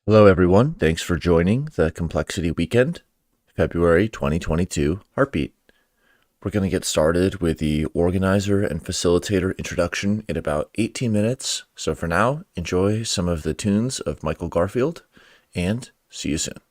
Hello, everyone. Thanks for joining the Complexity Weekend, February 2022 Heartbeat. We're going to get started with the organizer and facilitator introduction in about 18 minutes. So for now, enjoy some of the tunes of Michael Garfield and see you soon.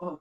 Oh.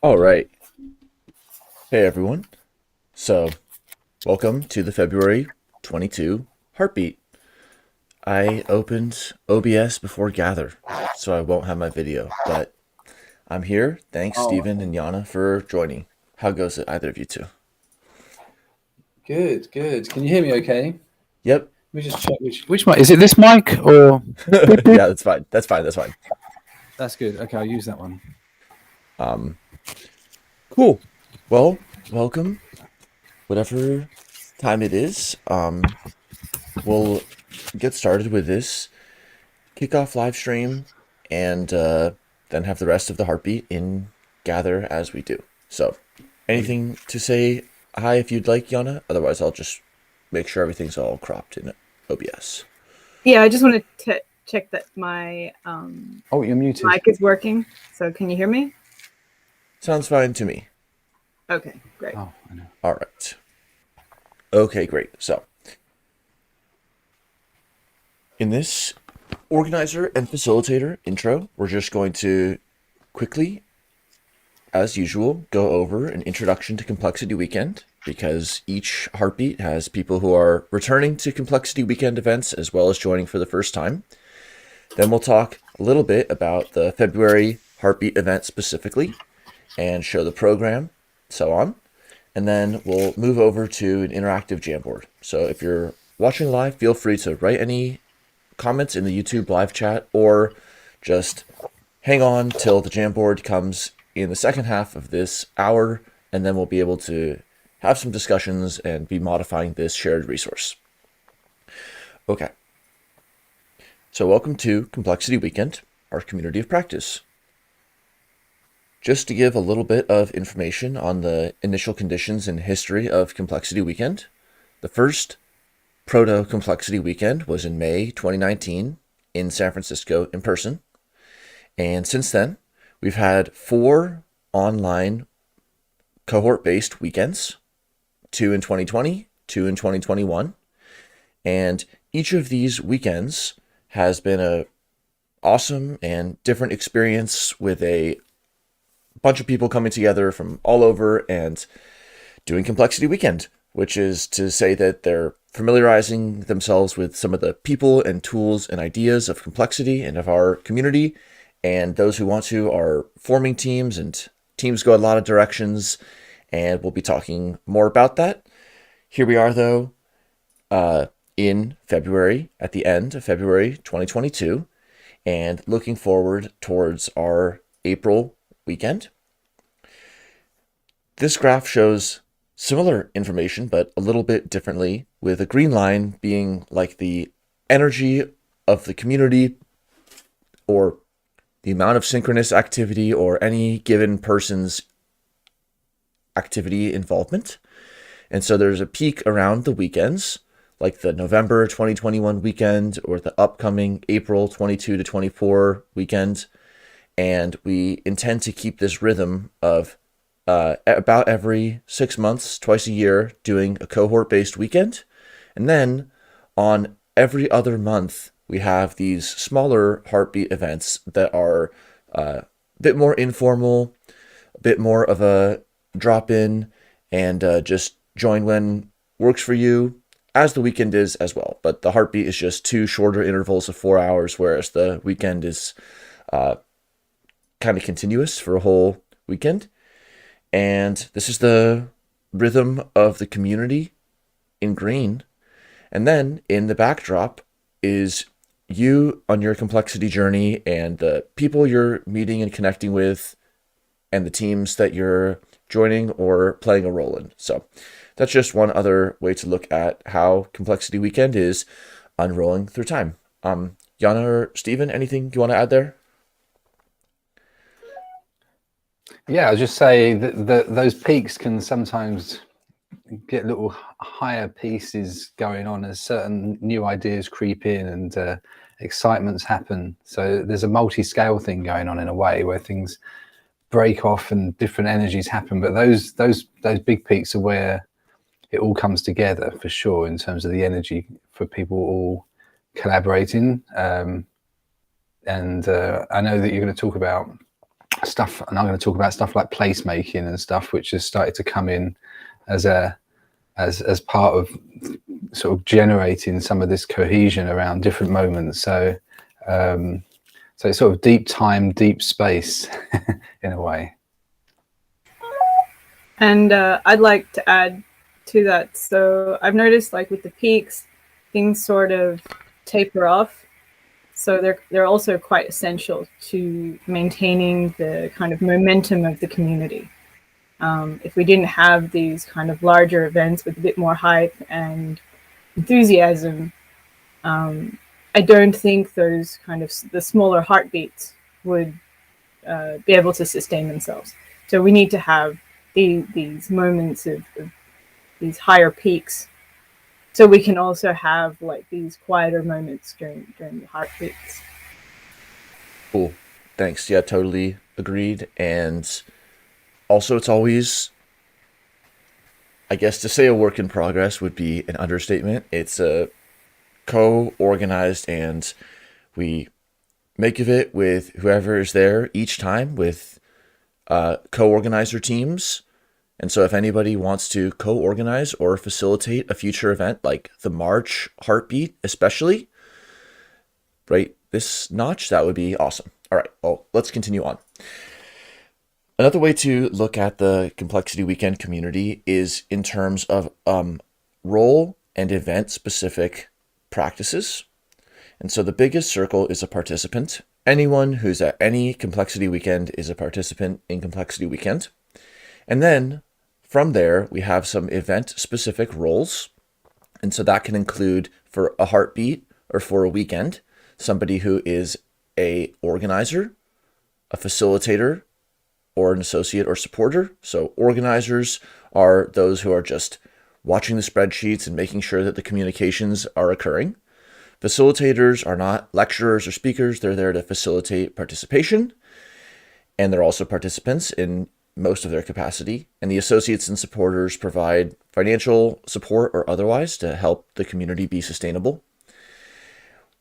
All right. Hey, everyone. So, welcome to the February 22 Heartbeat. I opened OBS before Gather, so I won't have my video, but I'm here. Thanks, Oh, Stephen and Yana, for joining. How goes it, either of you two? good, good. Can you hear me okay? Yep. Let me just check which mic. Is it this mic or beep, beep? Yeah, that's fine. That's fine. That's fine. That's good. Okay, I'll use that one. Um, cool. Well, welcome. Whatever time it is, we'll get started with this kickoff live stream and then have the rest of the heartbeat in gather as we do. So, anything to say hi if you'd like, Yana? Otherwise, I'll just make sure everything's all cropped in OBS. Yeah, I just wanted to check that my Oh, you're muted. mic is working. So can you hear me? Sounds fine to me. Okay, great. Oh, I know. All right. Okay, great. So, in this organizer and facilitator intro, we're just going to quickly, as usual, go over an introduction to Complexity Weekend because each heartbeat has people who are returning to Complexity Weekend events as well as joining for the first time. Then we'll talk a little bit about the February heartbeat event specifically and show the program, so on. And then we'll move over to an interactive Jamboard. So if you're watching live, feel free to write any comments in the YouTube live chat or just hang on till the Jamboard comes in the second half of this hour, and then we'll be able to have some discussions and be modifying this shared resource. Okay. So welcome to Complexity Weekend, our community of practice. Just to give a little bit of information on the initial conditions and history of Complexity Weekend, the first Proto-Complexity Weekend was in May 2019 in San Francisco in person. And since then, we've had 4 online cohort-based weekends, 2 in 2020, 2 in 2021. And each of these weekends has been a awesome and different experience with a bunch of people coming together from all over and doing Complexity Weekend, which is to say that they're familiarizing themselves with some of the people and tools and ideas of complexity and of our community. And those who want to are forming teams, and teams go a lot of directions, and we'll be talking more about that. Here we are, though, in February, at the end of February 2022, and looking forward towards our April weekend. This graph shows similar information, but a little bit differently, with a green line being like the energy of the community or the amount of synchronous activity or any given person's activity involvement. And so there's a peak around the weekends, like the November 2021 weekend or the upcoming April 22 to 24 weekend. And we intend to keep this rhythm of about every 6 months, twice a year, doing a cohort-based weekend. And then on every other month, we have these smaller heartbeat events that are a bit more informal, a bit more of a drop-in, and just join when works for you, as the weekend is as well. But the heartbeat is just 2 shorter intervals of 4 hours, whereas the weekend is kind of continuous for a whole weekend. And this is the rhythm of the community in green. And then in the backdrop is you on your complexity journey and the people you're meeting and connecting with and the teams that you're joining or playing a role in. So that's just one other way to look at how Complexity Weekend is unrolling through time. Yana or Stephen, anything you want to add there? Yeah, I'll just say that those peaks can sometimes get little higher pieces going on as certain new ideas creep in and excitements happen. So there's a multi-scale thing going on in a way where things break off and different energies happen. But those big peaks are where it all comes together for sure in terms of the energy for people all collaborating. And I know that you're going to talk about stuff, and I'm going to talk about stuff like placemaking and stuff, which has started to come in as part of sort of generating some of this cohesion around different moments. So So it's sort of deep time, deep space in a way. And I'd like to add to that. So I've noticed, like with the peaks, things sort of taper off. So they're also quite essential to maintaining the kind of momentum of the community. If we didn't have these kind of larger events with a bit more hype and enthusiasm, I don't think those kind of the smaller heartbeats would be able to sustain themselves. So we need to have these moments of these higher peaks, so we can also have like these quieter moments during the heartbeats. Cool. Thanks. Yeah, totally agreed. And also, it's always, I guess to say a work in progress would be an understatement. It's a co-organized, and we make of it with whoever is there each time with co-organizer teams. And so if anybody wants to co-organize or facilitate a future event like the March Heartbeat, especially, right, this notch, that would be awesome. All right, well, let's continue on. Another way to look at the Complexity Weekend community is in terms of role and event specific practices. And so the biggest circle is a participant. Anyone who's at any Complexity Weekend is a participant in Complexity Weekend. And then from there, we have some event specific roles. And so that can include, for a heartbeat or for a weekend, somebody who is a organizer, a facilitator, or an associate or supporter. So organizers are those who are just watching the spreadsheets and making sure that the communications are occurring. Facilitators are not lecturers or speakers. They're there to facilitate participation. And they're also participants in most of their capacity. And the associates and supporters provide financial support or otherwise to help the community be sustainable.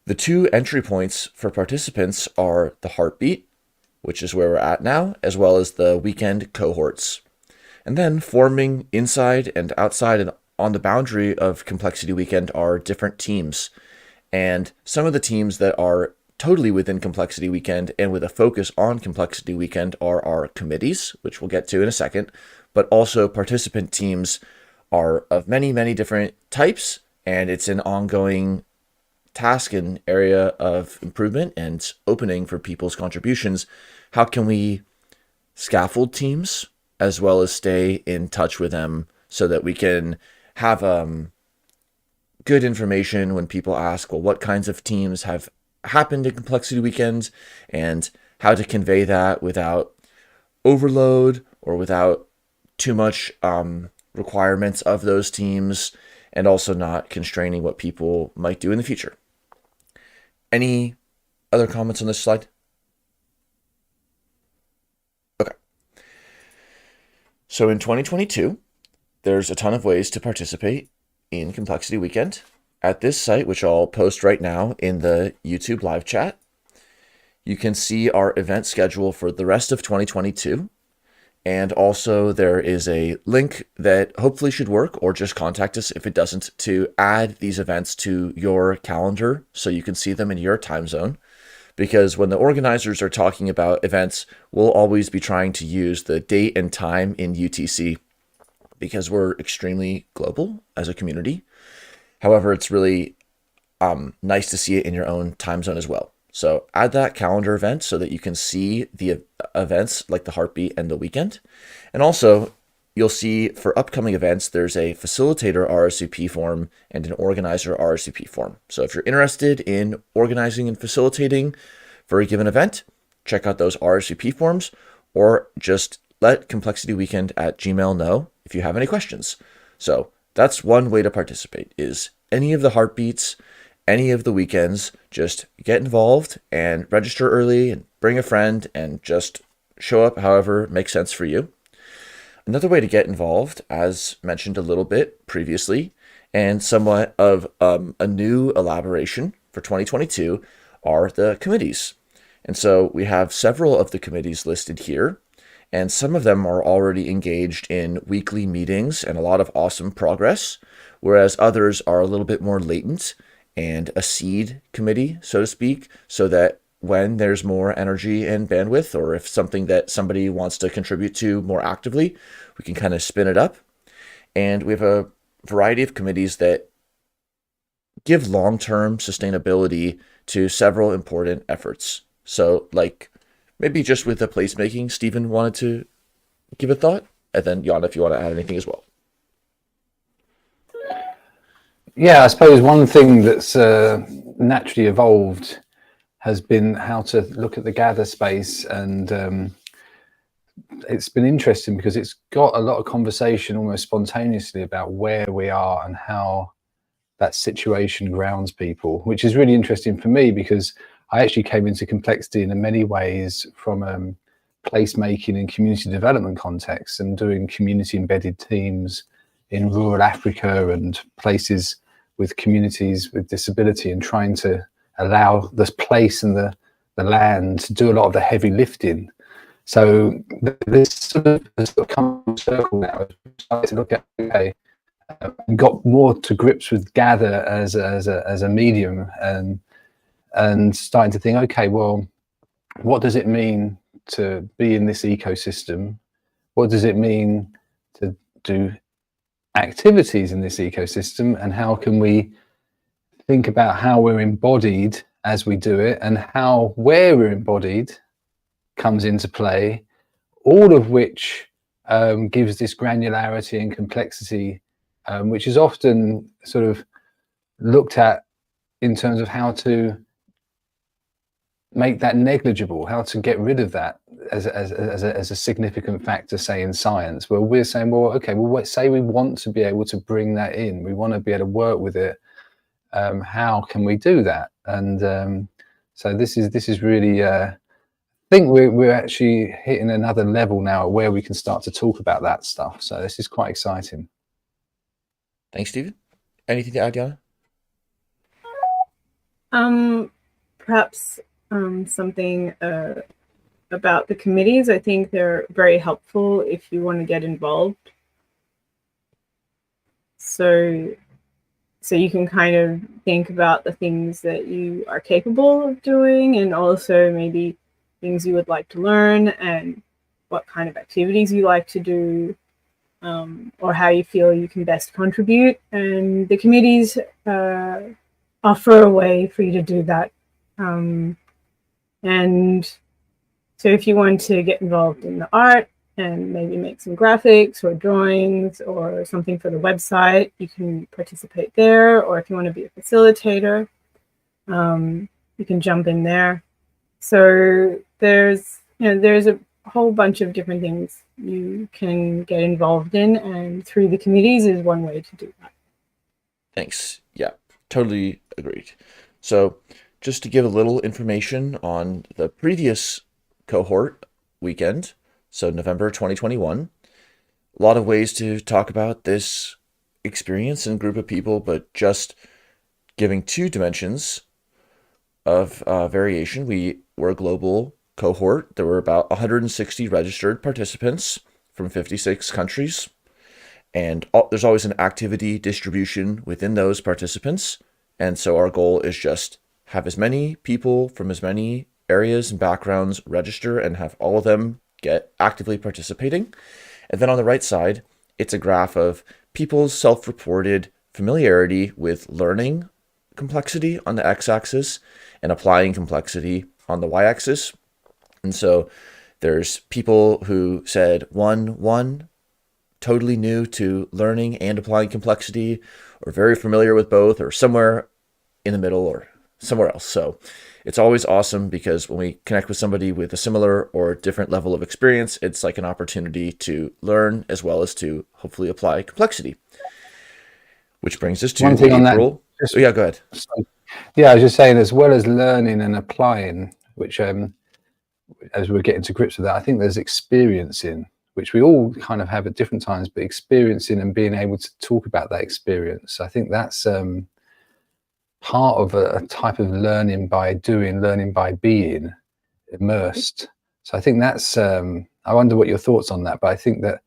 The two entry points for participants are the heartbeat, which is where we're at now, as well as the weekend cohorts. And then forming inside and outside and on the boundary of Complexity Weekend are different teams. And some of the teams that are totally within Complexity Weekend and with a focus on Complexity Weekend are our committees, which we'll get to in a second, but also participant teams are of many, many different types, and it's an ongoing task and area of improvement and opening for people's contributions. How can we scaffold teams as well as stay in touch with them so that we can have good information when people ask, well, what kinds of teams have happened in Complexity Weekend, and how to convey that without overload or without too much requirements of those teams, and also not constraining what people might do in the future. Any other comments on this slide? Okay. So in 2022, there's a ton of ways to participate in Complexity Weekend. At this site, which I'll post right now in the YouTube live chat, you can see our event schedule for the rest of 2022. And also there is a link that hopefully should work, or just contact us if it doesn't, to add these events to your calendar so you can see them in your time zone. Because when the organizers are talking about events, we'll always be trying to use the date and time in UTC because we're extremely global as a community. However, it's really nice to see it in your own time zone as well. So add that calendar event so that you can see the events like the heartbeat and the weekend. And also, you'll see for upcoming events, there's a facilitator RSVP form and an organizer RSVP form. So if you're interested in organizing and facilitating for a given event, check out those RSVP forms, or just let Complexity Weekend at Gmail know if you have any questions. So that's one way to participate, is any of the heartbeats, any of the weekends, just get involved and register early and bring a friend and just show up however makes sense for you. Another way to get involved, as mentioned a little bit previously, and somewhat of a new elaboration for 2022, are the committees. And so we have several of the committees listed here, and some of them are already engaged in weekly meetings and a lot of awesome progress, whereas others are a little bit more latent and a seed committee, so to speak, so that when there's more energy and bandwidth, or if something that somebody wants to contribute to more actively, we can kind of spin it up. And we have a variety of committees that give long-term sustainability to several important efforts. So like maybe just with the placemaking, Stephen wanted to give a thought, and then Jan, if you want to add anything as well. Yeah, I suppose one thing that's naturally evolved has been how to look at the gather space, and it's been interesting because it's got a lot of conversation almost spontaneously about where we are and how that situation grounds people, which is really interesting for me because I actually came into complexity in many ways from placemaking and community development context and doing community embedded teams in rural Africa and places with communities with disability, and trying to allow this place and the land to do a lot of the heavy lifting. So this sort of has come full circle now. I've started to look at, okay, and got more to grips with gather as a medium, and starting to think, okay, well, what does it mean to be in this ecosystem? What does it mean to do activities in this ecosystem, and how can we think about how we're embodied as we do it, and how where we're embodied comes into play, all of which gives this granularity and complexity, which is often sort of looked at in terms of how to make that negligible, how to get rid of that as a significant factor, say in science, where we're saying, well, okay, well, say we want to be able to bring that in, we want to be able to work with it. How can we do that? And so this is really, I think we're actually hitting another level now where we can start to talk about that stuff. So this is quite exciting. Thanks, Stephen. Anything to add, Jana? Perhaps something about the committees. I think they're very helpful if you want to get involved. So you can kind of think about the things that you are capable of doing, and also maybe things you would like to learn, and what kind of activities you like to do, or how you feel you can best contribute. And the committees offer a way for you to do that. And so if you want to get involved in the art and maybe make some graphics or drawings or something for the website, you can participate there. Or if you want to be a facilitator, you can jump in there. So there's a whole bunch of different things you can get involved in, and through the committees is one way to do that. Thanks. Yeah, totally agreed. So just to give a little information on the previous cohort weekend, so November 2021, a lot of ways to talk about this experience and group of people, but just giving 2 dimensions of variation. We were a global cohort. There were about 160 registered participants from 56 countries. And there's always an activity distribution within those participants. And so our goal is just have as many people from as many areas and backgrounds register and have all of them get actively participating. And then on the right side, it's a graph of people's self-reported familiarity with learning complexity on the x-axis and applying complexity on the y-axis. And so there's people who said 1, totally new to learning and applying complexity, or very familiar with both, or somewhere in the middle, or somewhere else. So it's always awesome because when we connect with somebody with a similar or different level of experience, it's like an opportunity to learn as well as to hopefully apply complexity. Which brings us to one thing April. On that, yeah, go ahead. Yeah, I was just saying, as well as learning and applying, which as we're getting to grips with that, I think there's experiencing, which we all kind of have at different times, but experiencing and being able to talk about that experience. I think that's part of a type of learning by doing, learning by being immersed. So I think that's, I wonder what your thoughts on that, but I think that,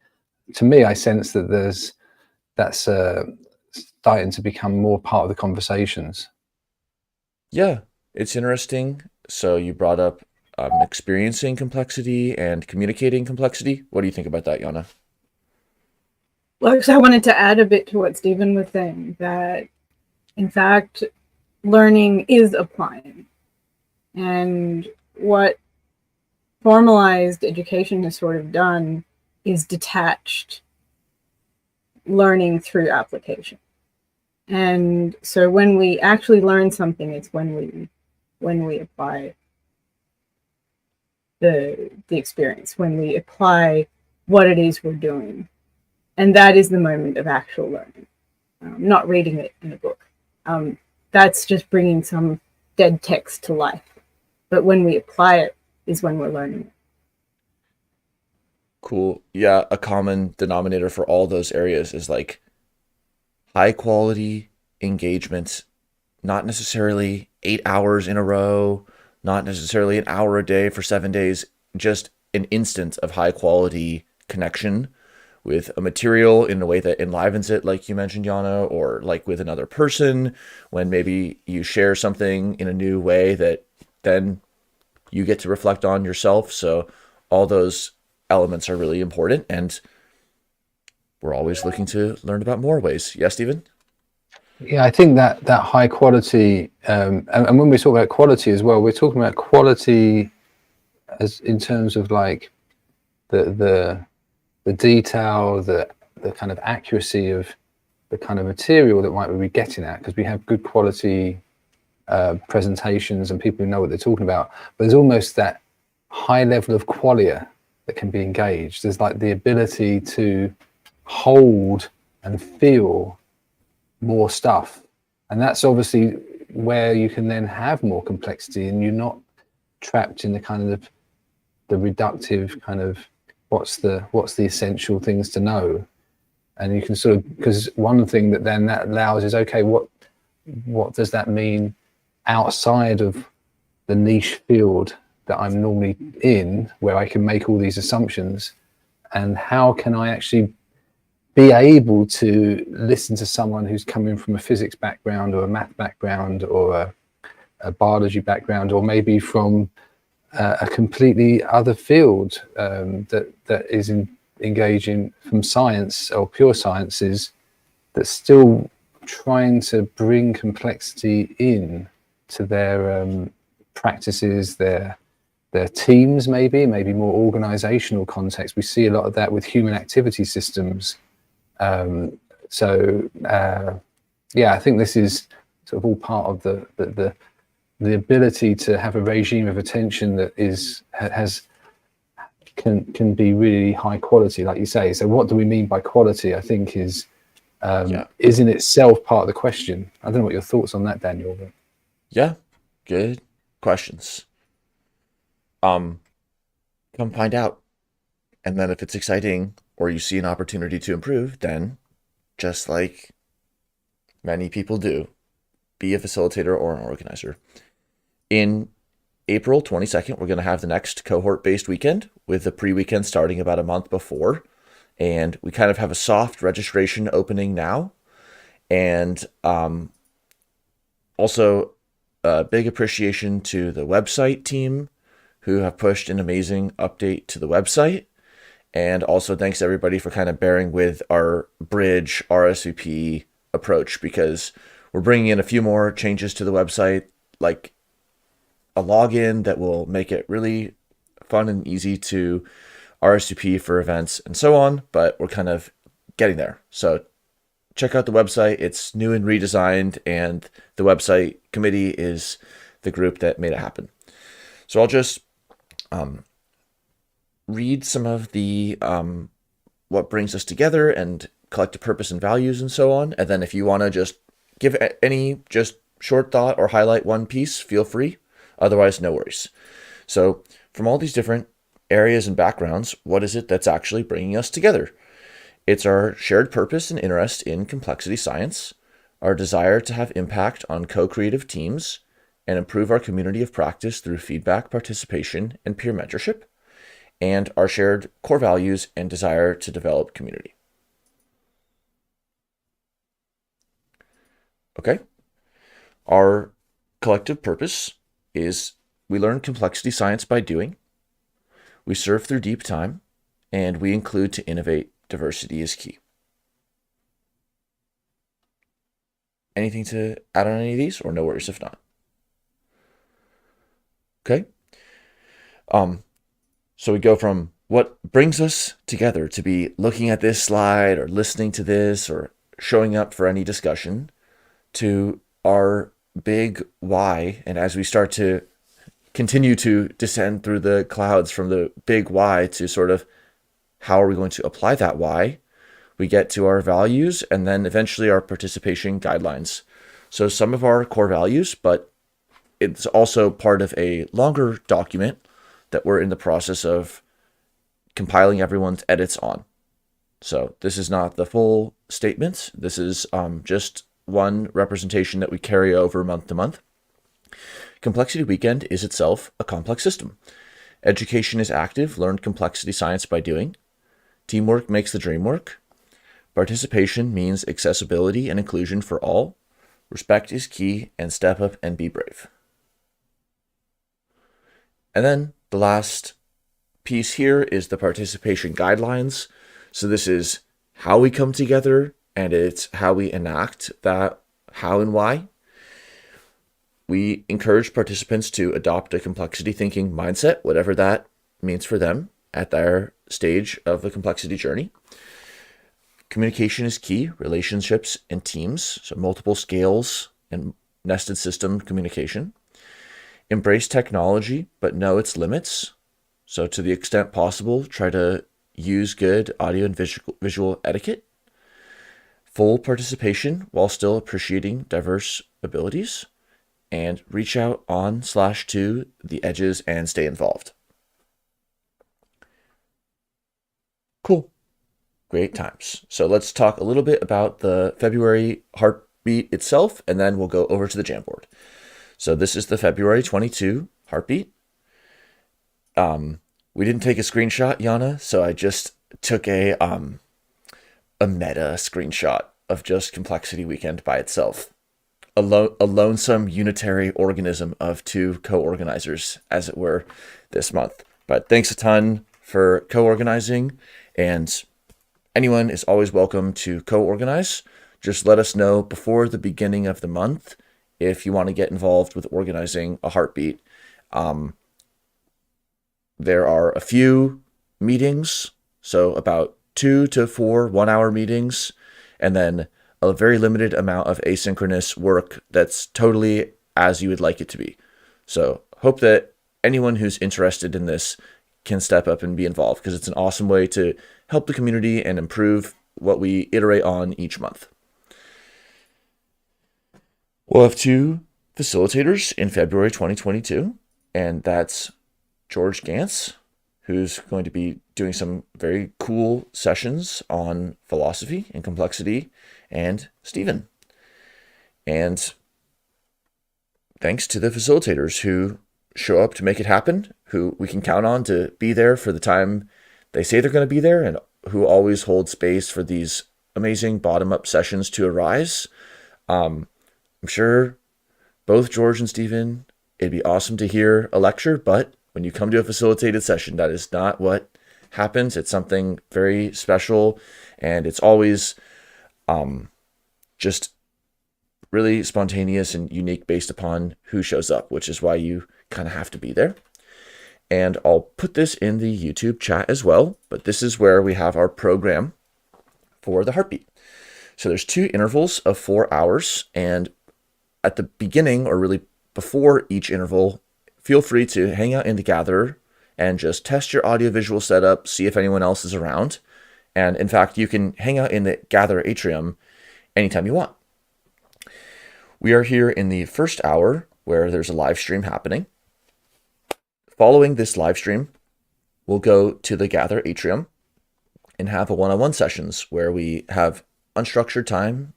to me, I sense that that's starting to become more part of the conversations. Yeah, it's interesting. So you brought up experiencing complexity and communicating complexity. What do you think about that, Yana? Well, so I wanted to add a bit to what Stephen was saying, that in fact, learning is applying. And what formalized education has sort of done is detached learning through application. And so when we actually learn something, it's when we apply the experience, when we apply what it is we're doing. And that is the moment of actual learning, not reading it in a book. That's just bringing some dead text to life. But when we apply it is when we're learning it. Cool. Yeah, a common denominator for all those areas is like high quality engagement, not necessarily 8 hours in a row, not necessarily an hour a day for 7 days, just an instant of high quality connection with a material in a way that enlivens it, like you mentioned, Yana, or like with another person, when maybe you share something in a new way that then you get to reflect on yourself. So all those elements are really important, and we're always looking to learn about more ways. Yes, Stephen? Yeah, I think that high quality, and when we talk about quality as well, we're talking about quality as in terms of like the detail, the kind of accuracy of the kind of material that might be getting at, because we have good quality presentations and people who know what they're talking about. But there's almost that high level of qualia that can be engaged. There's like the ability to hold and feel more stuff, and that's obviously where you can then have more complexity, and you're not trapped in the kind of the reductive kind of what's the essential things to know. And you can sort of, because one thing that then that allows is, okay, what does that mean outside of the niche field that I'm normally in, where I can make all these assumptions, and how can I actually be able to listen to someone who's coming from a physics background or a math background or a biology background, or maybe from a completely other field that is engaging from science or pure sciences, that's still trying to bring complexity in to their practices, their teams, maybe more organizational context. We see a lot of that with human activity systems. Yeah, I think this is sort of all part of the ability to have a regime of attention that can be really high quality, like you say. So what do we mean by quality? I think is in itself part of the question. I don't know what your thoughts on that, Daniel. But... Yeah, good questions. Come find out. And then if it's exciting or you see an opportunity to improve, then just like many people do, be a facilitator or an organizer. In April 22nd, we're going to have the next cohort-based weekend, with the pre-weekend starting about a month before. And we kind of have a soft registration opening now. And also a big appreciation to the website team, who have pushed an amazing update to the website. And also thanks everybody for kind of bearing with our bridge RSVP approach, because we're bringing in a few more changes to the website, like a login that will make it really fun and easy to RSVP for events and so on, but we're kind of getting there. So check out the website. It's new and redesigned, and the website committee is the group that made it happen. So I'll just read some of the what brings us together and collective purpose and values and so on. And then if you want to just give any just short thought or highlight one piece, feel free. Otherwise, no worries. So from all these different areas and backgrounds, what is it that's actually bringing us together? It's our shared purpose and interest in complexity science, our desire to have impact on co-creative teams and improve our community of practice through feedback, participation, and peer mentorship, and our shared core values and desire to develop community. Okay. Our collective purpose is We learn complexity science by doing. We serve through deep time, and we include to innovate. Diversity is key. Anything to add on any of these, or no worries if not? Okay. So we go from what brings us together to be looking at this slide or listening to this or showing up for any discussion to our big why. And as we start to continue to descend through the clouds from the big why to sort of how are we going to apply that why, we get to our values and then eventually our participation guidelines. So some of our core values, but it's also part of a longer document that we're in the process of compiling everyone's edits on. So this is not the full statement. This is just one representation that we carry over month to month. Complexity Weekend is itself a complex system. Education is active. Learn complexity science by doing. Teamwork makes the dream work. Participation means accessibility and inclusion for all. Respect is key, and step up and be brave. And then the last piece here is the participation guidelines. So this is how we come together, and it's how we enact that how and why. We encourage participants to adopt a complexity thinking mindset, whatever that means for them at their stage of the complexity journey. Communication is key, relationships and teams, so multiple scales and nested system communication. Embrace technology, but know its limits. So to the extent possible, try to use good audio and visual etiquette. Full participation while still appreciating diverse abilities. And reach out on/to the edges and stay involved. Cool. Great times. So let's talk a little bit about the February Heartbeat itself, and then we'll go over to the Jamboard. So this is the February 22 Heartbeat. We didn't take a screenshot, Yana, so I just took a meta screenshot of just Complexity Weekend by itself. A lonesome unitary organism of two co-organizers, as it were, this month. But thanks a ton for co-organizing, and anyone is always welcome to co-organize. Just let us know before the beginning of the month if you want to get involved with organizing a Heartbeat. There are a few meetings, so about 2 to 4 one-hour meetings, and then a very limited amount of asynchronous work that's totally as you would like it to be. So hope that anyone who's interested in this can step up and be involved, because it's an awesome way to help the community and improve what we iterate on each month. We'll have 2 facilitators in February 2022, and that's George Gantz, who's going to be doing some very cool sessions on philosophy and complexity, and Stephen. And thanks to the facilitators who show up to make it happen, who we can count on to be there for the time they say they're going to be there, and who always hold space for these amazing bottom-up sessions to arise. I'm sure both George and Stephen, it'd be awesome to hear a lecture, but when you come to a facilitated session, that is not what happens. It's something very special, and it's always just really spontaneous and unique based upon who shows up, which is why you kind of have to be there. And I'll put this in the YouTube chat as well, but this is where we have our program for the Heartbeat. So there's 2 intervals of 4 hours, and at the beginning, or really before each interval, feel free to hang out in the Gatherer and just test your audiovisual setup, see if anyone else is around. And in fact, you can hang out in the Gatherer atrium anytime you want. We are here in the first hour where there's a live stream happening. Following this live stream, we'll go to the Gatherer atrium and have a one-on-one sessions where we have unstructured time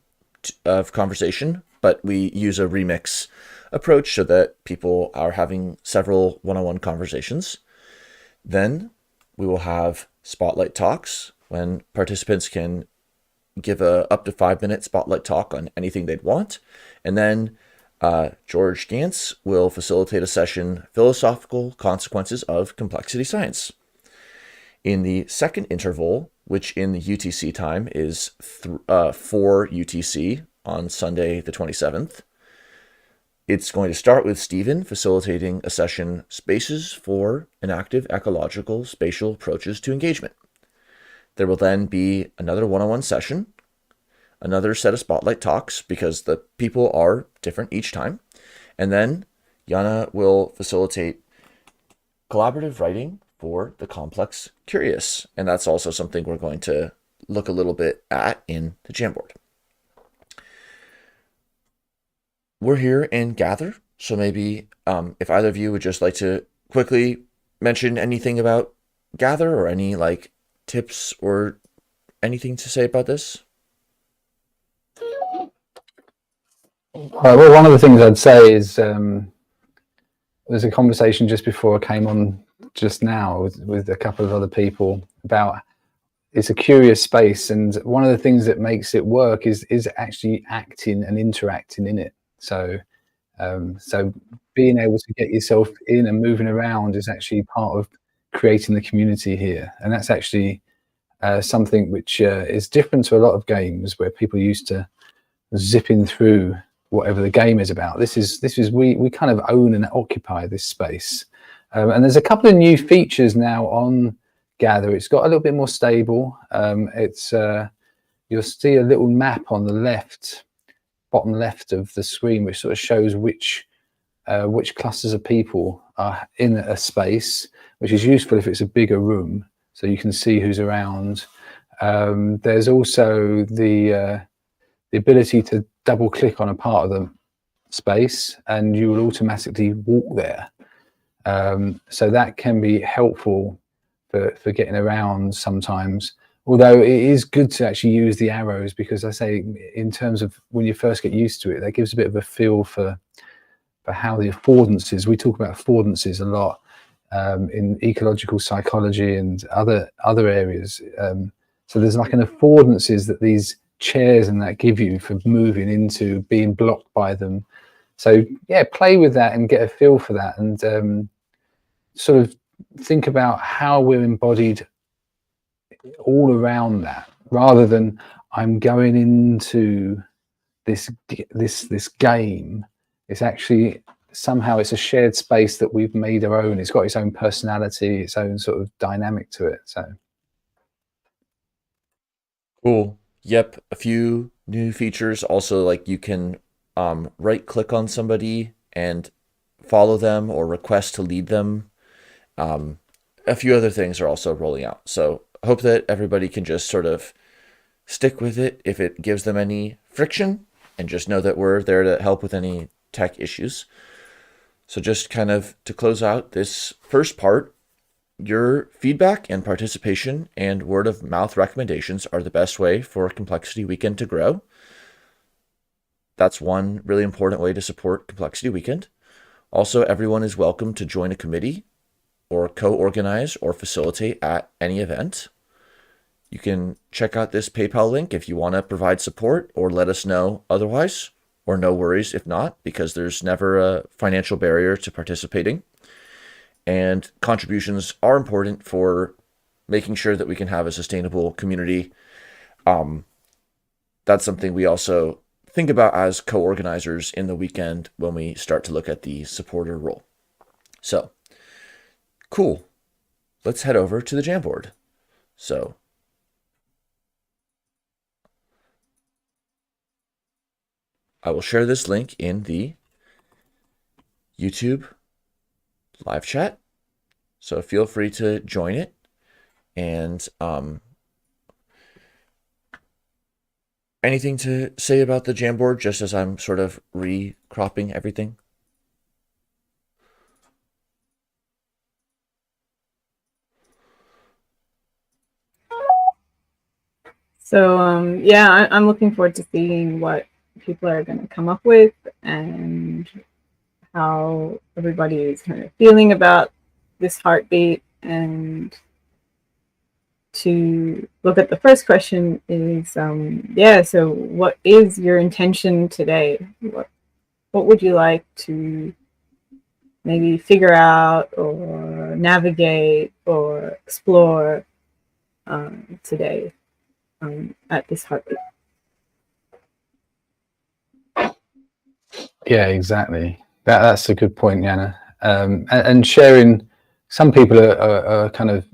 of conversation, but we use a remix approach so that people are having several one-on-one conversations. Then we will have spotlight talks when participants can give a up to 5-minute spotlight talk on anything they'd want. And then George Gantz will facilitate a session, Philosophical Consequences of Complexity Science. In the second interval, which in the UTC time is 4 UTC on Sunday the 27th, it's going to start with Stephen facilitating a session, Spaces for Enactive Ecological Spatial Approaches to Engagement. There will then be another one-on-one session, another set of spotlight talks because the people are different each time. And then Jana will facilitate collaborative writing for the complex curious. And that's also something we're going to look a little bit at in the Jamboard. We're here in Gather. So maybe if either of you would just like to quickly mention anything about Gather or any like tips or anything to say about this. Well, one of the things I'd say is there's a conversation just before I came on just now with a couple of other people about it's a curious space, and one of the things that makes it work is actually acting and interacting in it. So so being able to get yourself in and moving around is actually part of creating the community here, and that's actually something which is different to a lot of games where people used to zipping through whatever the game is about. This is we kind of own and occupy this space, and there's a couple of new features now on Gather. It's got a little bit more stable. It's you'll see a little map on the left, bottom left of the screen, which sort of shows which clusters of people are in a space, which is useful if it's a bigger room, so you can see who's around. There's also the ability to double click on a part of the space and you will automatically walk there. So that can be helpful for getting around sometimes. Although it is good to actually use the arrows, because I say in terms of when you first get used to it, that gives a bit of a feel for how the affordances, we talk about affordances a lot in ecological psychology and other areas. So there's like an affordances that these chairs and that give you for moving into being blocked by them. So yeah, play with that and get a feel for that, and sort of think about how we're embodied all around that, rather than I'm going into this game. It's actually somehow it's a shared space that we've made our own. It's got its own personality, its own sort of dynamic to it. So cool. Yep, a few new features. Also, like you can right click on somebody and follow them or request to lead them. A few other things are also rolling out. So I hope that everybody can just sort of stick with it if it gives them any friction, and just know that we're there to help with any tech issues. So just kind of to close out this first part, your feedback and participation and word of mouth recommendations are the best way for Complexity Weekend to grow. That's one really important way to support Complexity Weekend. Also, everyone is welcome to join a committee or co-organize or facilitate at any event. You can check out this PayPal link if you want to provide support, or let us know otherwise, or no worries if not, because there's never a financial barrier to participating. And contributions are important for making sure that we can have a sustainable community. That's something we also think about as co-organizers in the weekend when we start to look at the supporter role. So, cool. Let's head over to the Jamboard. So, I will share this link in the YouTube live chat, so feel free to join it. And anything to say about the Jamboard, just as I'm sort of recropping everything? So yeah, I'm looking forward to seeing what people are going to come up with and how everybody is kind of feeling about this heartbeat. And to look at the first question is, yeah, so what is your intention today? what would you like to maybe figure out or navigate or explore today at this heartbeat? Yeah, exactly. That's a good point, Yana. And sharing, some people are kind of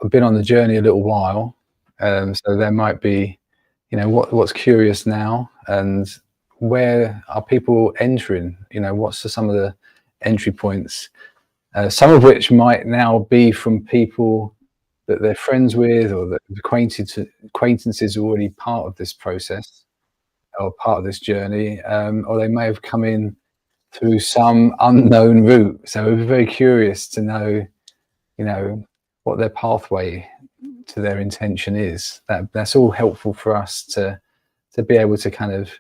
have been on the journey a little while, so there might be, what's curious now, and where are people entering? What's some of the entry points? Some of which might now be from people that they're friends with, or that acquaintances are already part of this process or part of this journey, or they may have come in through some unknown route. So we'd be very curious to know, what their pathway to their intention is. That's all helpful for us to be able to kind of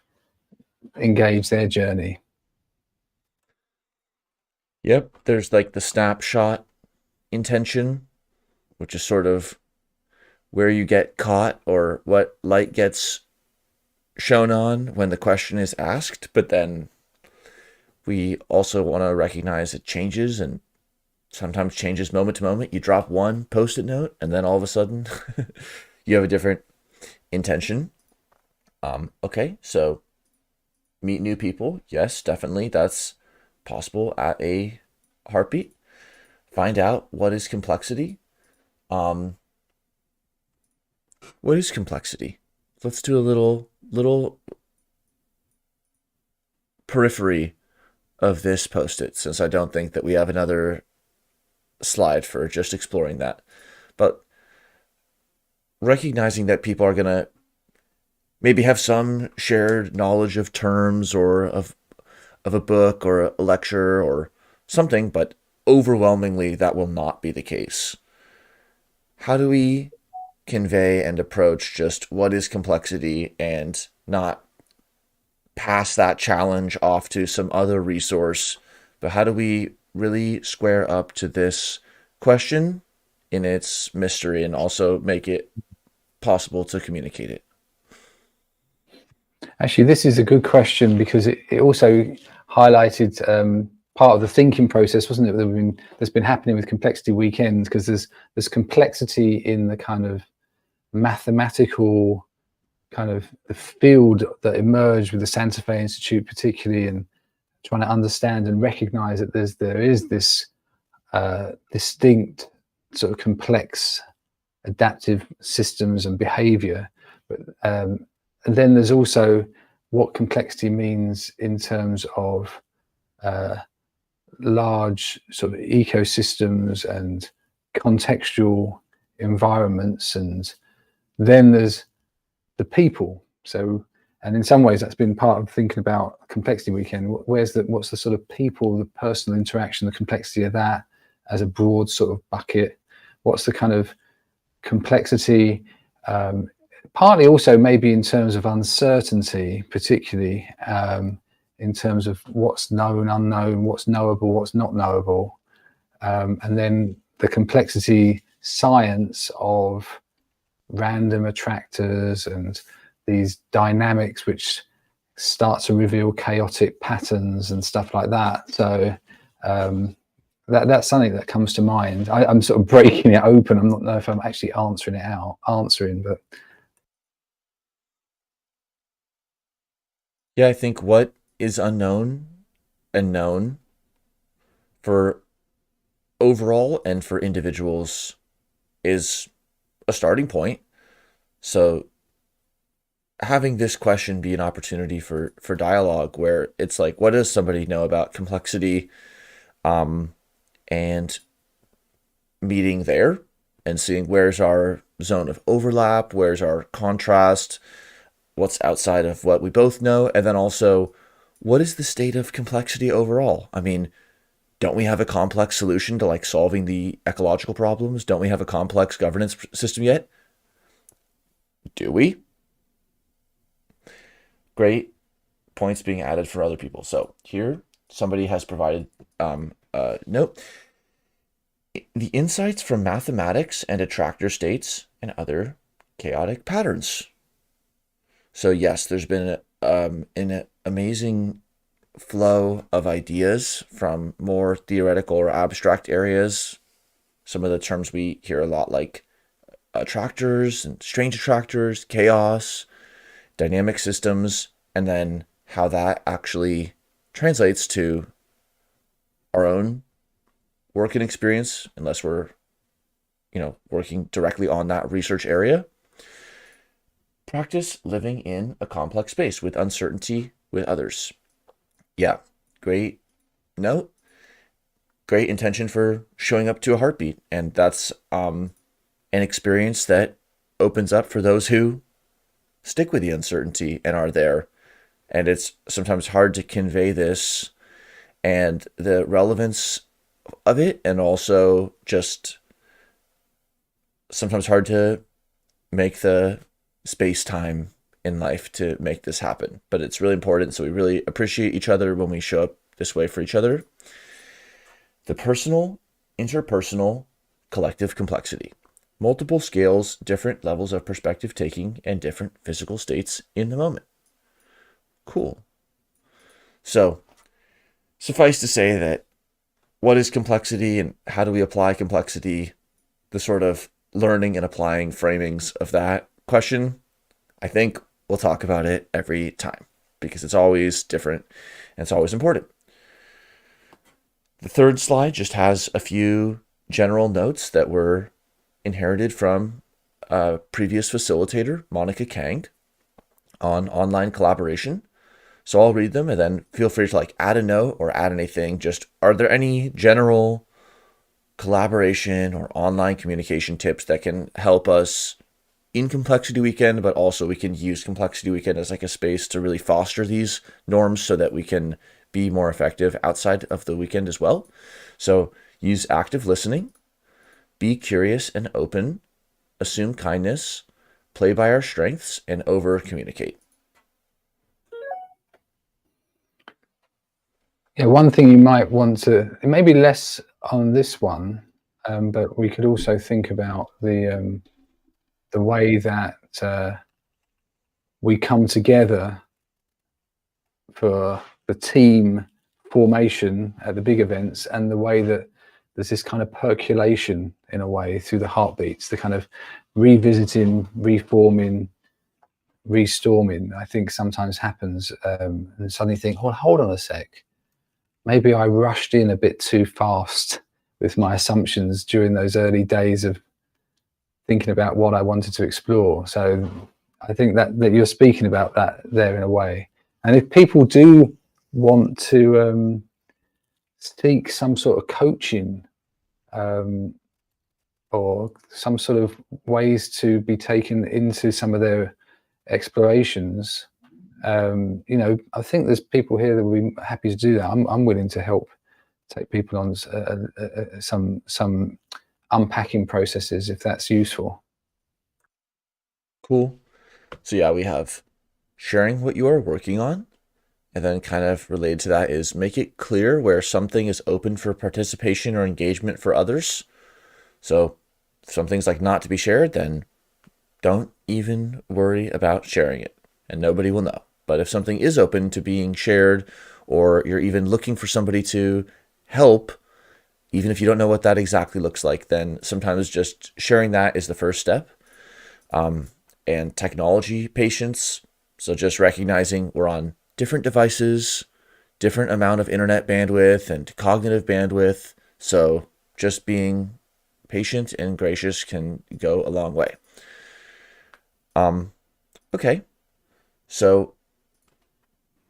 engage their journey. Yep, there's like the snapshot intention, which is sort of where you get caught or what light gets shown on when the question is asked. But then we also want to recognize it changes, and sometimes changes moment to moment. You drop one post-it note and then all of a sudden you have a different intention. Okay, so meet new people. Yes, definitely. That's possible at a heartbeat. Find out what is complexity. What is complexity? Let's do a little periphery of this post-it, since I don't think that we have another slide for just exploring that. But recognizing that people are gonna maybe have some shared knowledge of terms or of a book or a lecture or something, but overwhelmingly that will not be the case. How do we convey and approach just what is complexity and not pass that challenge off to some other resource, but how do we really square up to this question in its mystery and also make it possible to communicate it? Actually, this is a good question, because it also highlighted part of the thinking process, wasn't it, that's been happening with Complexity Weekend, because there's complexity in the kind of mathematical kind of the field that emerged with the Santa Fe Institute particularly, and trying to understand and recognize that there is this distinct sort of complex adaptive systems and behavior, but and then there's also what complexity means in terms of large sort of ecosystems and contextual environments, and then there's the people. So, and in some ways that's been part of thinking about Complexity Weekend. What's the sort of people, the personal interaction, the complexity of that as a broad sort of bucket? What's the kind of complexity, partly also maybe in terms of uncertainty, particularly in terms of what's known, unknown, what's knowable, what's not knowable, and then the complexity science of random attractors and these dynamics which start to reveal chaotic patterns and stuff like that. So that's something that comes to mind. I'm sort of breaking it open. I'm not know if I'm actually answering, but Yeah, I think what is unknown and known for overall and for individuals is a starting point. So having this question be an opportunity for dialogue, where it's like, what does somebody know about complexity, and meeting there and seeing where's our zone of overlap, where's our contrast, what's outside of what we both know, and then also what is the state of complexity overall? I mean, don't we have a complex solution to like solving the ecological problems? Don't we have a complex governance system yet? Do we? Great points being added for other people. So here, somebody has provided a note. The insights from mathematics and attractor states and other chaotic patterns. So yes, there's been an amazing flow of ideas from more theoretical or abstract areas. Some of the terms we hear a lot, like attractors and strange attractors, chaos, dynamic systems, and then how that actually translates to our own work and experience, unless we're, working directly on that research area. Practice living in a complex space with uncertainty with others. Yeah, great note. Great intention for showing up to a heartbeat. And that's an experience that opens up for those who stick with the uncertainty and are there. And it's sometimes hard to convey this and the relevance of it, and also just sometimes hard to make the space time in life to make this happen. But it's really important. So we really appreciate each other when we show up this way for each other. The personal, interpersonal, collective complexity. Multiple scales, different levels of perspective taking, and different physical states in the moment. Cool. So, suffice to say that what is complexity and how do we apply complexity, the sort of learning and applying framings of that question, I think we'll talk about it every time because it's always different and it's always important. The third slide just has a few general notes that were inherited from a previous facilitator, Monica Kang, on online collaboration. So I'll read them and then feel free to add a note or add anything. Just, are there any general collaboration or online communication tips that can help us in Complexity Weekend, but also we can use Complexity Weekend as a space to really foster these norms so that we can be more effective outside of the weekend as well. So use active listening, be curious and open, assume kindness, play by our strengths, and over communicate. Yeah, one thing you might want to, maybe less on this one, but we could also think about the way that we come together for the team formation at the big events, and the way that there's this kind of percolation in a way through the heartbeats, the kind of revisiting, reforming, restorming, I think sometimes happens, and suddenly think, well, hold on a sec, maybe I rushed in a bit too fast with my assumptions during those early days of thinking about what I wanted to explore. So I think that you're speaking about that there in a way. And if people do want to seek some sort of coaching or some sort of ways to be taken into some of their explorations, I think there's people here that will be happy to do that. I'm willing to help take people on some unpacking processes if that's useful. Cool. So yeah, we have sharing what you are working on, and then kind of related to that is make it clear where something is open for participation or engagement for others. So if something's not to be shared, then don't even worry about sharing it and nobody will know. But if something is open to being shared, or you're even looking for somebody to help, even if you don't know what that exactly looks like, then sometimes just sharing that is the first step. And technology patience. So just recognizing we're on different devices, different amount of internet bandwidth and cognitive bandwidth. So just being patient and gracious can go a long way. Okay. So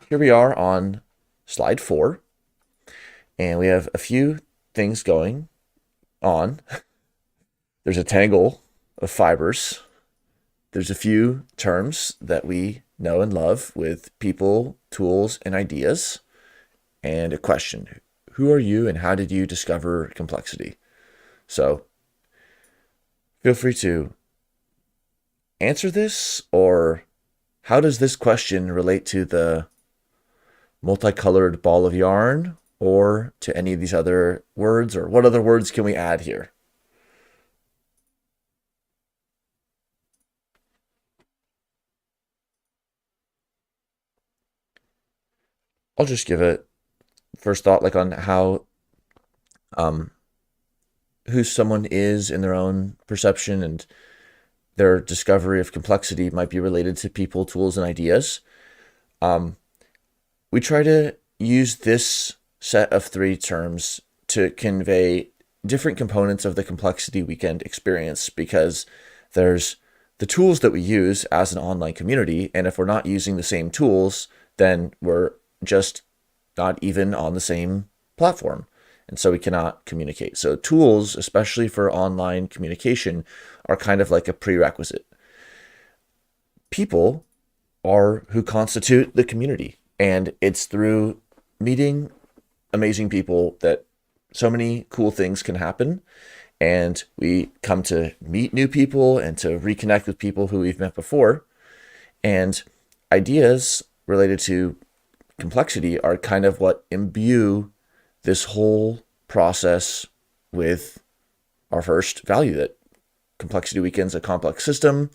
here we are on slide 4, and we have a few things going on. There's a tangle of fibers. There's a few terms that we know and love with people, tools, and ideas, and a question. Who are you and how did you discover complexity? So feel free to answer this, or how does this question relate to the multicolored ball of yarn or to any of these other words, or what other words can we add here? I'll just give a first thought, like on how who someone is in their own perception, and their discovery of complexity might be related to people, tools, and ideas. We try to use this set of 3 terms to convey different components of the Complexity Weekend experience, because there's the tools that we use as an online community, and if we're not using the same tools, then we're just not even on the same platform, and so we cannot communicate. So tools, especially for online communication, are kind of like a prerequisite. People are who constitute the community, and it's through meeting amazing people that so many cool things can happen, and we come to meet new people and to reconnect with people who we've met before. And ideas related to complexity are kind of what imbue this whole process with our first value, that Complexity Weekend's a complex system,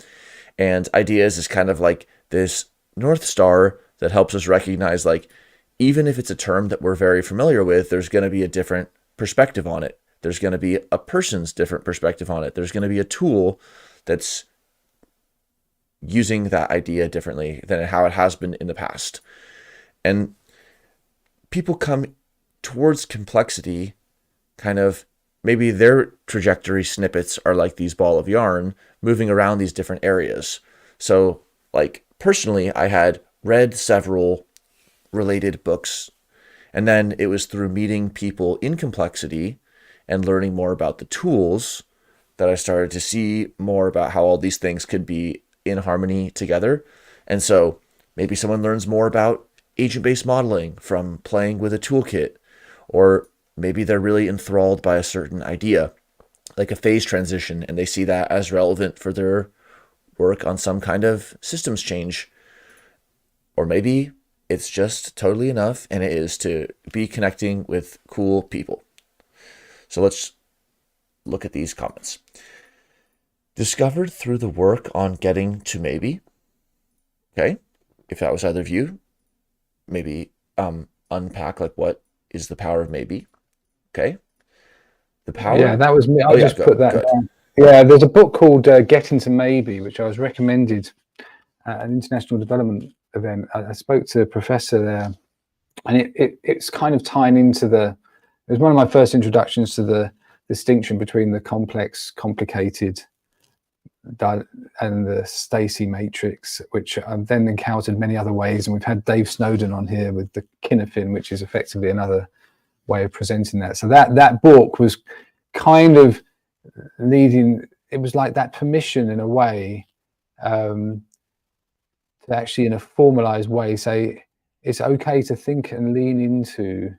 and ideas is kind of like this North Star that helps us recognize, like, even if it's a term that we're very familiar with, there's going to be a different perspective on it. There's going to be a person's different perspective on it. There's going to be a tool that's using that idea differently than how it has been in the past. And people come towards complexity kind of, maybe their trajectory snippets are like these ball of yarn moving around these different areas. So, like, personally, I had read several related books, and then it was through meeting people in complexity and learning more about the tools that I started to see more about how all these things could be in harmony together. And so maybe someone learns more about agent-based modeling from playing with a toolkit, or maybe they're really enthralled by a certain idea, like a phase transition, and they see that as relevant for their work on some kind of systems change. Or maybe it's just totally enough, and it is to be connecting with cool people. So let's look at these comments. Discovered through the work on getting to maybe. Okay, if that was either of you, maybe unpack, like, what is the power of maybe? Okay, the power. Yeah, that was me. I'll just put that down. Yeah, there's a book called Getting to Maybe, which I was recommended at an international development event. I spoke to a professor there, and it's kind of tying into it was one of my first introductions to the distinction between the complex, complicated, and the Stacey matrix, which I've then encountered many other ways. And we've had Dave Snowden on here with the Kinefin, which is effectively another way of presenting that. So that book was kind of leading, it was like that permission in a way, to actually in a formalized way say it's okay to think and lean into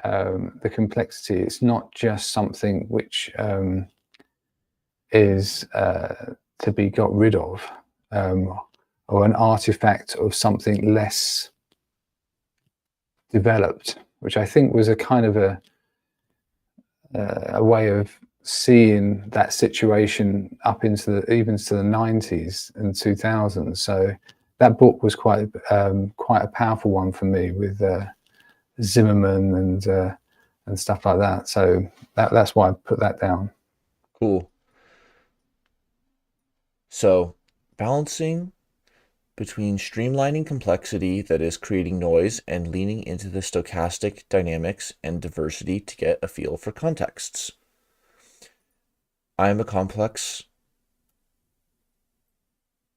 the complexity. It's not just something which is to be got rid of, or an artifact of something less developed, which I think was a kind of a way of seeing that situation up into even to the 90s and 2000s. So that book was quite a powerful one for me, with Zimmerman and stuff like that. So that's why I put that down. Cool. So balancing between streamlining complexity that is creating noise and leaning into the stochastic dynamics and diversity to get a feel for contexts. I am a complex,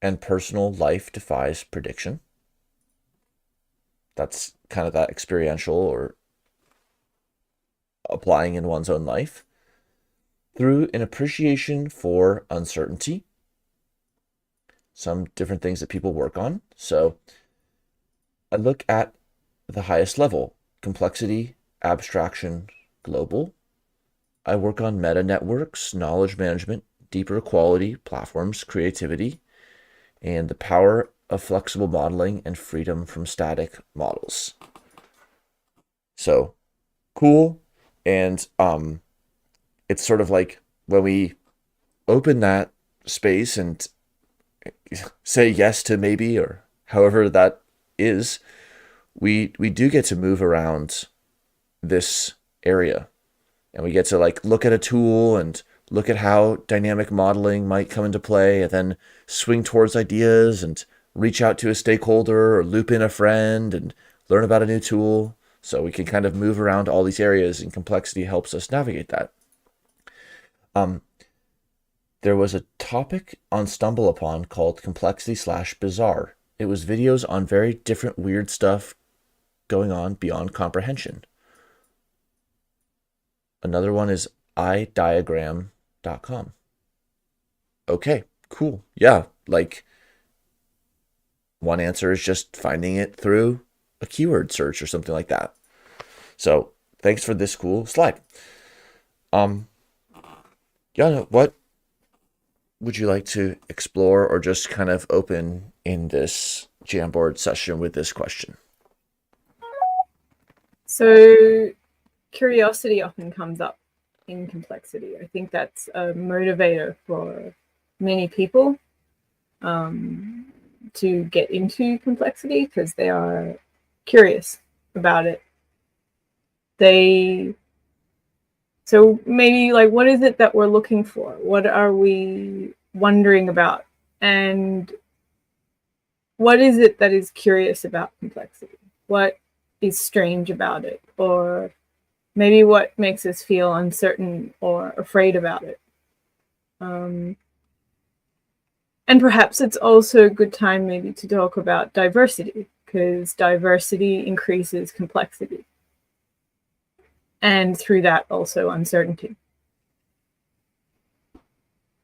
and personal life defies prediction. That's kind of that experiential or applying in one's own life. Through an appreciation for uncertainty, some different things that people work on. So I look at the highest level: complexity, abstraction, global. I work on meta networks, knowledge management, deeper quality platforms, creativity, and the power of flexible modeling and freedom from static models. So cool. And it's sort of like when we open that space and say yes to maybe, or however that is, we do get to move around this area, and we get to like look at a tool and look at how dynamic modeling might come into play, and then swing towards ideas and reach out to a stakeholder or loop in a friend and learn about a new tool. So we can kind of move around all these areas, and complexity helps us navigate that. There was a topic on StumbleUpon called complexity/bizarre. It was videos on very different weird stuff going on beyond comprehension. Another one is idiagram.com. Okay, cool. Yeah, like one answer is just finding it through a keyword search or something like that. So thanks for this cool slide. Yana, what would you like to explore or just kind of open in this Jamboard session with this question? So curiosity often comes up in complexity. I think that's a motivator for many people to get into complexity because they are curious about it. So maybe like, what is it that we're looking for? What are we wondering about? And what is it that is curious about complexity? What is strange about it? Or maybe what makes us feel uncertain or afraid about it? And perhaps it's also a good time maybe to talk about diversity, because diversity increases complexity. And through that, also uncertainty.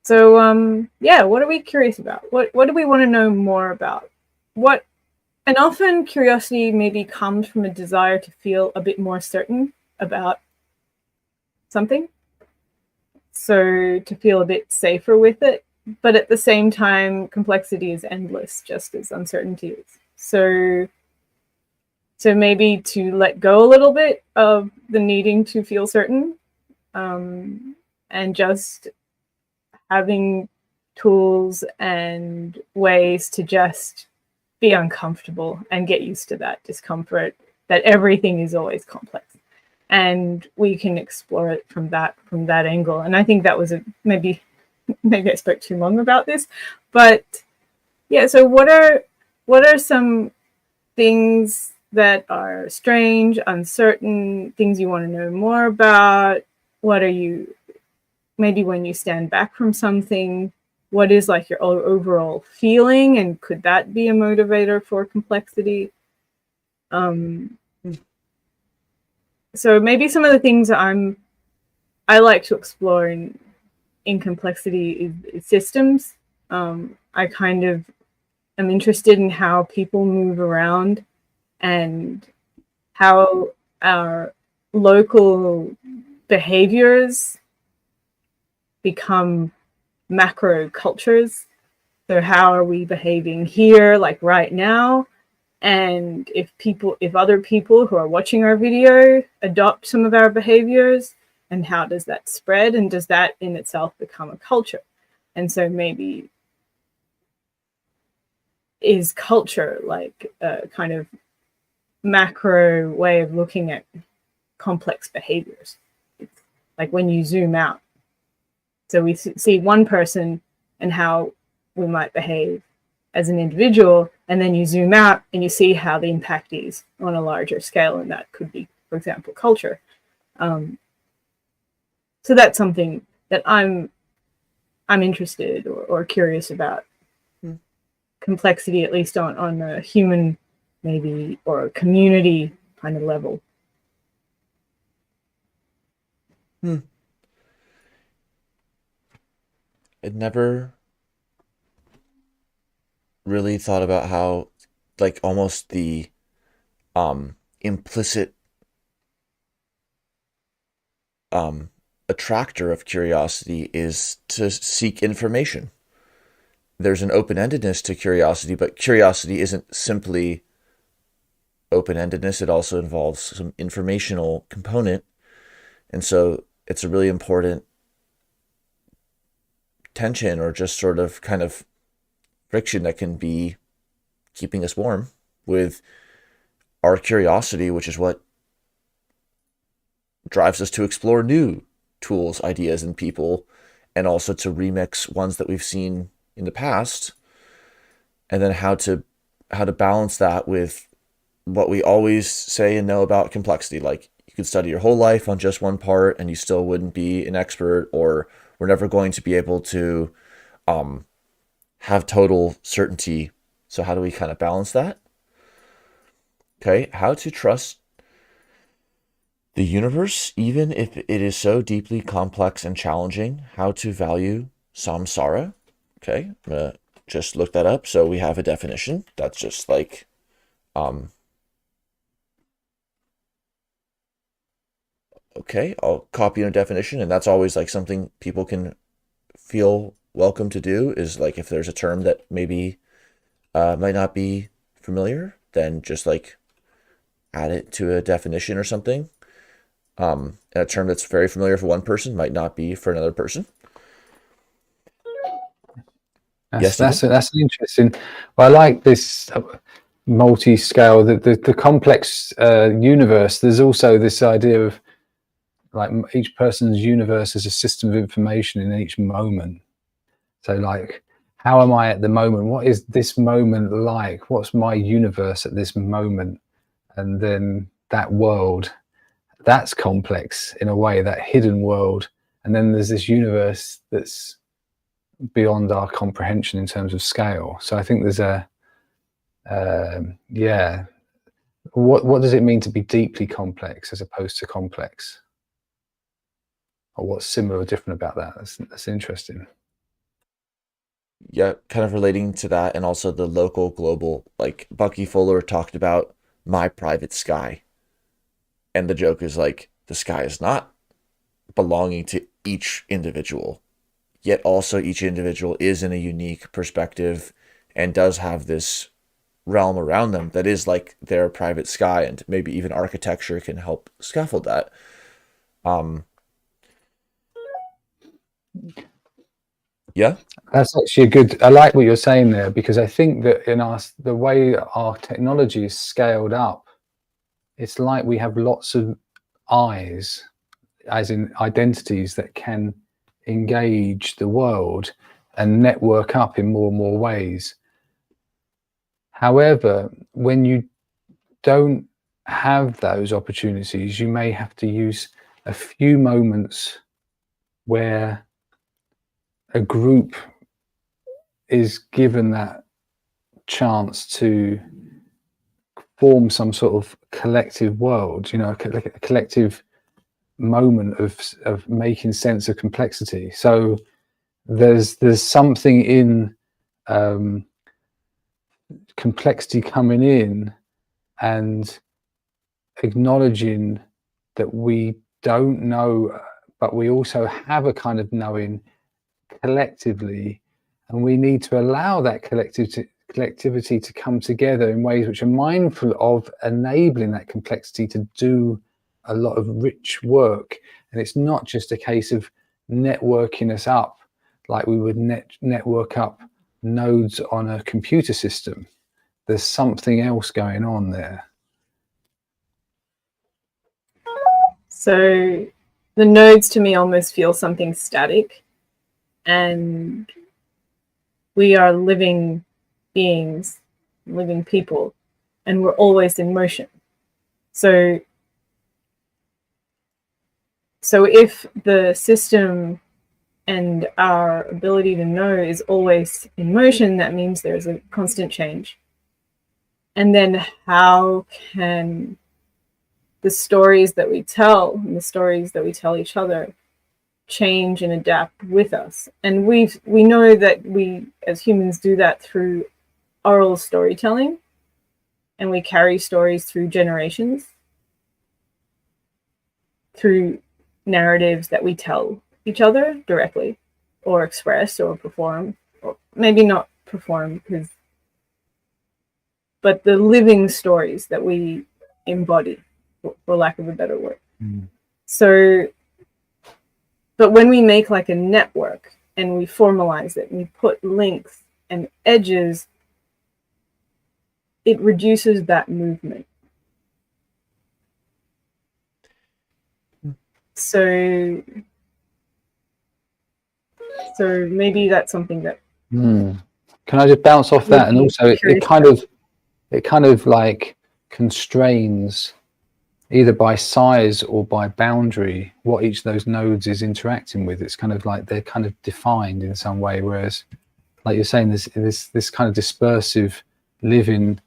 So, yeah, what are we curious about? What do we want to know more about? And often curiosity maybe comes from a desire to feel a bit more certain about something. So to feel a bit safer with it. But at the same time, complexity is endless, just as uncertainty is. So maybe to let go a little bit of the needing to feel certain, and just having tools and ways to just be uncomfortable and get used to that discomfort, that everything is always complex. And we can explore it from that angle. And I think that was maybe I spoke too long about this, but yeah, so what are some things that are strange, uncertain, things you want to know more about? What are you, maybe when you stand back from something, what is like your overall feeling, and could that be a motivator for complexity? So maybe some of the things I like to explore in complexity is systems. I kind of am interested in how people move around and how our local behaviors become macro cultures. So how are we behaving here, like right now? And if other people who are watching our video adopt some of our behaviors, and how does that spread? And does that in itself become a culture? And so maybe is culture like a kind of macro way of looking at complex behaviors? It's like when you zoom out. So we see one person and how we might behave as an individual, and then you zoom out and you see how the impact is on a larger scale, and that could be, for example, culture. So that's something that I'm interested or curious about. Complexity, at least on a human, maybe, or a community kind of level. I'd never really thought about how, like, almost the implicit attractor of curiosity is to seek information. There's an open-endedness to curiosity, but curiosity isn't simply open-endedness. It also involves some informational component. And so it's a really important tension, or just sort of kind of friction, that can be keeping us warm with our curiosity, which is what drives us to explore new tools, ideas, and people, and also to remix ones that we've seen in the past, and then how to balance that with what we always say and know about complexity. Like, you could study your whole life on just one part and you still wouldn't be an expert, or we're never going to be able to have total certainty. So how do we kind of balance that? Okay, how to trust the universe, even if it is so deeply complex and challenging. How to value samsara. Okay, I'm gonna just look that up. So we have a definition that's just like, okay, I'll copy a definition, and that's always like something people can feel welcome to do, is like, if there's a term that maybe might not be familiar, then just like add it to a definition or something. And a term that's very familiar for one person might not be for another person. That's interesting. Well, I like this multi-scale, the complex universe. There's also this idea of like each person's universe is a system of information in each moment. So like, how am I at the moment? What is this moment like? What's my universe at this moment? And then that world, that's complex in a way, that hidden world. And then there's this universe that's beyond our comprehension in terms of scale. So I think there's a what does it mean to be deeply complex as opposed to complex, or what's similar or different about that? That's interesting. Yeah, kind of relating to that, and also the local global, like Bucky Fuller talked about my private sky, and the joke is like, the sky is not belonging to each individual, yet also each individual is in a unique perspective and does have this realm around them that is like their private sky, and maybe even architecture can help scaffold that. Yeah, that's actually a good, I like what you're saying there, because I think that in us, the way our technology is scaled up, it's like we have lots of eyes, as in identities, that can engage the world and network up in more and more ways. However, when you don't have those opportunities, you may have to use a few moments where a group is given that chance to form some sort of collective world, you know, a collective moment of making sense of complexity. So there's something in complexity coming in and acknowledging that we don't know, but we also have a kind of knowing collectively, and we need to allow that collectivity to come together in ways which are mindful of enabling that complexity to do a lot of rich work. And it's not just a case of networking us up like we would network up nodes on a computer system. There's something else going on there. So the nodes to me almost feel something static, and we are living beings, living people, and we're always in motion. So if the system and our ability to know is always in motion, that means there's a constant change. And then how can the stories that we tell and the stories that we tell each other change and adapt with us? And we know that we as humans do that through oral storytelling, and we carry stories through generations, through narratives that we tell each other directly, or express, or perform, or maybe not perform, but the living stories that we embody, for lack of a better word. So, but when we make like a network and we formalize it and we put links and edges, it reduces that movement. So maybe that's something that. Can I just bounce off that? And also, it kind of like constrains, either by size or by boundary, what each of those nodes is interacting with. It's kind of like they're kind of defined in some way, whereas, like you're saying, this kind of dispersive living.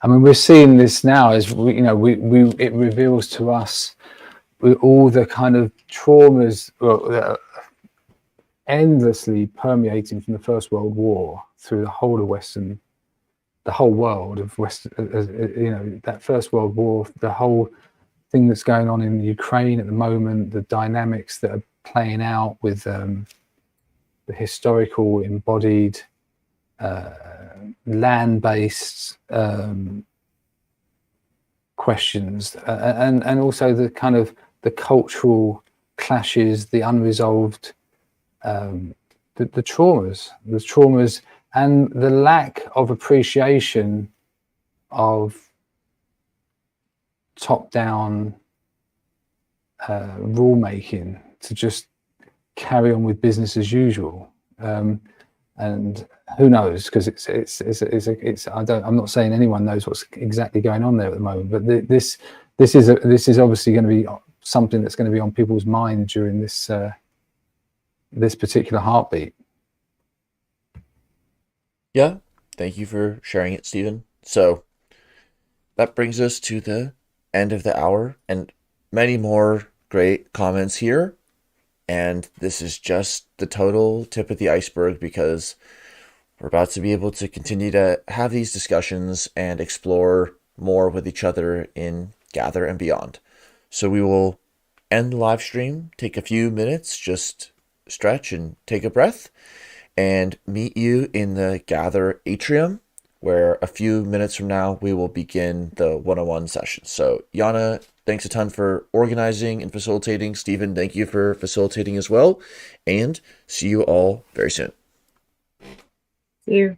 I mean, we're seeing this now as it reveals to us with all the kind of traumas that are endlessly permeating from the First World War through the whole world of West. That First World War, the whole thing that's going on in Ukraine at the moment, the dynamics that are playing out with the historical embodied land-based questions, and also the kind of the cultural clashes, the unresolved, the traumas, and the lack of appreciation of top-down rule making to just carry on with business as usual. And who knows? Because I'm not saying anyone knows what's exactly going on there at the moment, but this is obviously going to be something that's going to be on people's mind during this particular heartbeat. Yeah, thank you for sharing it, Stephen. So that brings us to the end of the hour, and many more great comments here. And this is just the total tip of the iceberg, because we're about to be able to continue to have these discussions and explore more with each other in Gather and beyond. So we will end the live stream, take a few minutes, just stretch and take a breath, and meet you in the Gather atrium, where a few minutes from now we will begin the one-on-one session. So Yana, thanks a ton for organizing and facilitating. Stephen, thank you for facilitating as well. And see you all very soon. See you.